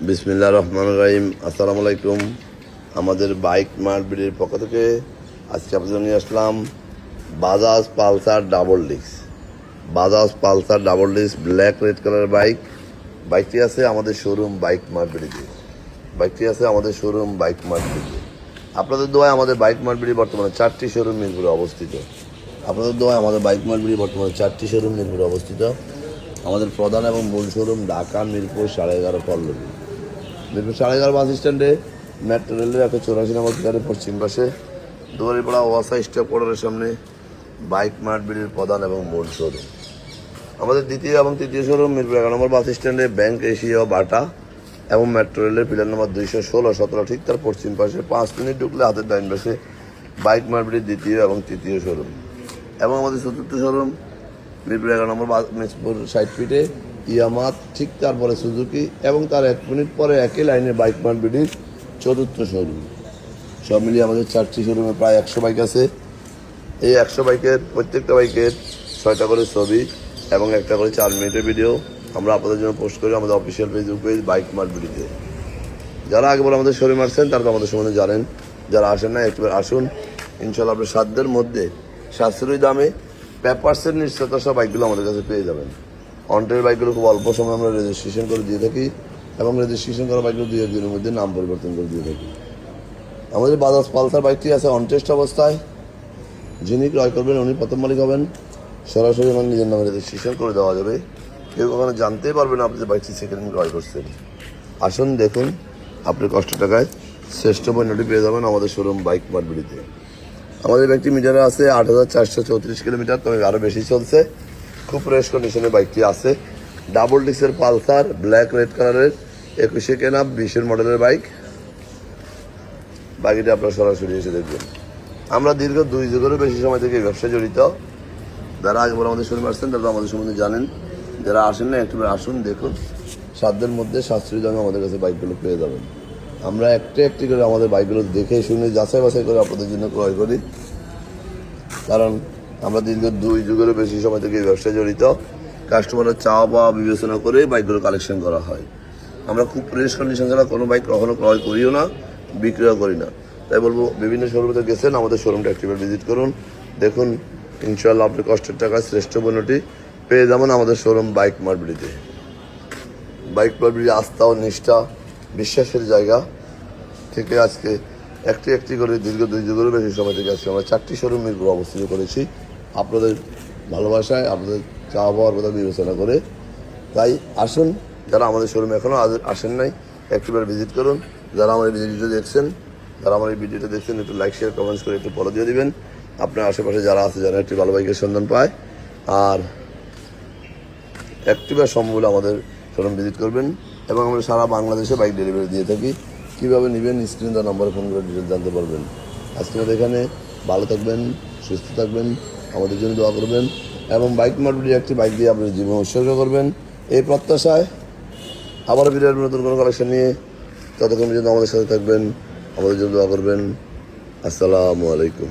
বিসমিল্লাহির রহমানির রহিম। আসসালামু আলাইকুম। আমাদের বাইক মার্কেটের পক্ষ থেকে আজকে আপনাদের নিয়ে আসলাম Bajaj Pulsar double disc. Bajaj Pulsar double disc black red colour বাইকটি আছে আমাদের শোরুম বাইক মার্কেটে। আপনাদের দোয়ায় আমাদের বাইক মার্কেটে বর্তমানে 4টি শোরুম মিরপুরে অবস্থিত। আমাদের প্রধান এবং মূল শোরুম ঢাকা মিরপুর 11.5 পল্লবী। মিরপুর 11.5 বাস স্ট্যান্ডে মেট্রো রেলের 184 নম্বর পিলারের পশ্চিম পাশে দুয়ারিপাড়া ওয়াসা স্টপ কোয়ার্টারের সামনে বাইক মার্কেটের প্রধান এবং মূল শোরুম। আমাদের দ্বিতীয় এবং তৃতীয় শোরুম মিরপুর 11 নম্বর বাস স্ট্যান্ডে ব্যাংক এশিয়া বাটা এবং মেট্রো রেলের পিলার নম্বর 216-17 ঠিক তার পশ্চিম পাশে 5 মিনিট ঢুকলে হাতের ডাইন পাশে বাইক মার্কেটের দ্বিতীয় এবং তৃতীয় শোরুম। এবং আমাদের চতুর্থ শোরুম মিরপুর 11 নম্বর মিরপুর 60 ফিটে ইয়ামাত ঠিক তারপরে সুজুকি এবং তার 1 মিনিট পরে একই লাইনে বাইক মার্কেটের চতুর্থ শোরুম। সব মিলিয়ে আমাদের 4টি শোরুমে প্রায় 100 বাইক আছে। এই 100 বাইকের প্রত্যেকটা বাইকের 6টা করে ছবি এবং একটা করে 4 মিনিটের ভিডিও আমরা আপনাদের জন্য পোস্ট করি আমাদের অফিসিয়াল ফেসবুক পেজ বাইক মার্কেটে। যারা আগেবার আমাদের শোরুমে আসছেন তারা তো আমাদের সম্বন্ধে জানেন, যারা আসেন না একটু আসুন। ইনশাল্লাহ আপনার সাধ্যের মধ্যে সাশ্রয়ী দামে পেপারসের নিশ্চয়তা সব বাইকগুলো আমাদের কাছে পেয়ে যাবেন। অনটের বাইকগুলো খুব অল্প সময় আমরা রেজিস্ট্রেশন করে দিয়ে থাকি এবং রেজিস্ট্রেশন করা বাইকগুলো 2-1 দিনের মধ্যে নাম পরিবর্তন করে দিয়ে থাকি। আমাদের বাজাজ পালসার বাইকটি আছে অনটেস্ট অবস্থায়। যিনি ক্রয় করবেন উনি প্রথম মালিক হবেন। সরাসরি আমার নিজের নামে রেজিস্ট্রেশন করে দেওয়া যাবে। কেউ কখনো জানতেই পারবেন না আপনি যে বাইকটি সেকেন্ড হ্যান্ড ক্রয় করছেন। আসুন দেখুন, আপনি কষ্ট টাকায় শ্রেষ্ঠ পণ্যটি পেয়ে যাবেন আমাদের শোরুম বাইক মার্কেটে। আমাদের বাইকটি মিটারে আছে 8,434 কিলোমিটার, তবে আরও বেশি চলছে। খুব ফ্রেশ কন্ডিশনে বাইকটি আছে। ডাবল ডিস্কের পালসার ব্ল্যাক রেড কালারের 21 কেনা 20 মডেলের বাইকটি আপনারা সরাসরি এসে দেখবেন। আমরা দীর্ঘ 2 যুগেরও বেশি সময় থেকে ব্যবসায় জড়িত। যারা আগেবার আমাদের শোরুমে আসছেন তারা আমাদের সম্বন্ধে জানেন, যারা আসেন না একটু আসুন দেখুন। সাধ্যের মধ্যে সাশ্রয়ী দামে আমাদের কাছে বাইকগুলো পেয়ে যাবেন। আমরা একটি করে আমাদের বাইকগুলো দেখে শুনে যাচাই বাছাই করে আপনাদের জন্য ক্রয় করি, কারণ আমরা দীর্ঘ 2 যুগেরও বেশি সময় থেকে ব্যবসায় জড়িত। কাস্টমারের চাওয়া পাওয়া বিবেচনা করে বাইকগুলো কালেকশন করা হয়। আমরা খুব ফ্রেশ কন্ডিশন ছাড়া কোনো বাইক কখনো ক্রয় করিও না, বিক্রিও করি না। তাই বলবো, বিভিন্ন শোরুমে গেছেন, আমাদের শোরুমটা একটিবার ভিজিট করুন, দেখুন। ইনশাআল্লাহ আপনি কষ্টের টাকায় শ্রেষ্ঠ পণ্যটি পেয়ে যাবেন আমাদের শোরুম বাইক মার্কেটে। বাইক মার্কেটে আস্থা ও নিষ্ঠা বিশ্বাসের জায়গা থেকে আজকে একটি করে দীর্ঘ 2 যুগেরও বেশি সময় থেকে আজকে আমরা 4টি শোরুম মিরপুরে অবস্থিত করেছি আপনাদের ভালোবাসায়, আপনাদের চাওয়া পাওয়ার কথা বিবেচনা করে। তাই আসুন, যারা আমাদের শোরুমে এখনও আসেন নাই একটিবার ভিজিট করুন। যারা আমার এই ভিডিওটা দেখছেন একটু লাইক শেয়ার কমেন্টস করে একটু ফলো দিয়ে দিবেন। আপনার আশেপাশে যারা আছে, যারা একটি ভালো বাইকের সন্ধান পায়, আর একটিবার সম্ভব আমাদের শোরুম ভিজিট করবেন। এবং আমরা সারা বাংলাদেশে বাইক ডেলিভারি দিয়ে থাকি। কীভাবে নেবেন স্ক্রিন দেওয়া নম্বরে ফোন করে ডিটেলস জানতে পারবেন। আজকে আমাদের এখানে ভালো থাকবেন, সুস্থ থাকবেন, আমাদের জন্য দোয়া করবেন এবং বাইক মার্কেটে একটি বাইক দিয়ে আপনার জীবন উৎসর্গ করবেন এই প্রত্যাশায় আবারও ভিডিওর নতুন কোনো কালেকশন নিয়ে ততক্ষণ পর্যন্ত আমাদের সাথে থাকবেন, আমাদের জন্য দোয়া করবেন। আসসালামু আলাইকুম।